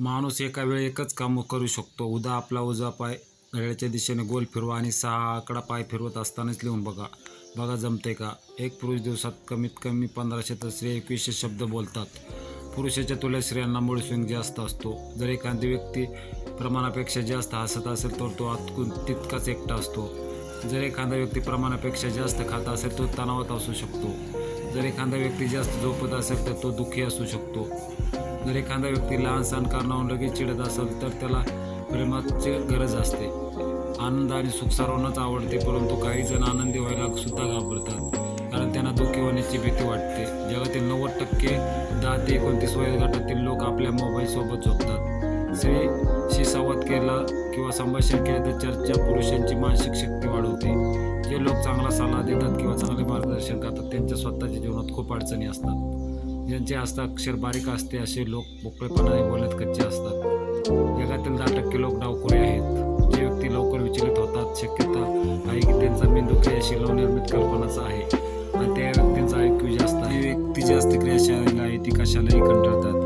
माणूस एका वेळी एकच काम करू शकतो. उदा आपला उजवा पाय घड्याळाच्या दिशेने गोल फिरवा आणि 6 आकडा पाय फिरवत असतानाच लिहून बघा. बघा जमते का? एक पुरुष दिवसात कमीत कमी 1500 तर स्त्रिया 2100 शब्द बोलतात. पुरुषाच्या तुलनेत स्त्रियांना मूड स्विंग जास्त असतो. जर एखादी व्यक्ती प्रमाणापेक्षा जास्त हसत असेल तर तो आतून तितकाच एकटा असतो. जर एखादा व्यक्ती प्रमाणापेक्षा जास्त खात असेल तो तणावात असू शकतो. जर एखादा व्यक्ती जास्त झोपत असेल तर तो दुःखी असू शकतो. जर एखादा व्यक्ती लहान सहान कारणावरून लगेच चिडत असेल तर त्याला प्रेमाची गरज असते. आनंद आणि सुख सर्वांनाच आवडते, परंतु काही जण आनंदी व्हायला सुद्धा घाबरतात, कारण त्यांना दुःखी होण्याची भीती वाटते. जगातील 90% 10 ते 29 वयोगटातील लोक आपल्या मोबाईलसोबत झोपतात. स्त्रीशी संवाद केला किंवा संभाषण केले तर चर्चा पुरुषांची मानसिक शक्ती वाढवते. जे लोक चांगला सल्ला देतात किंवा चांगले मार्गदर्शन करतात त्यांच्या स्वतःच्या जीवनात खूप अडचणी असतात. ज्यांचे हस्ताक्षर बारीक असते असे लोक मोकळेपणाने बोलण्यात कच्चे असतात. जगातील 10% लोक डावखोरे आहेत. जे व्यक्ती लवकर विचलित होतात शक्यता आहे की त्यांचा मेंदू क्रियाशील निर्मित कल्पनाचा आहे आणि त्या व्यक्तींचा IQ जास्त आहे. व्यक्ती जास्त क्रियाशील आहे ती कशालाही कंटाळतात.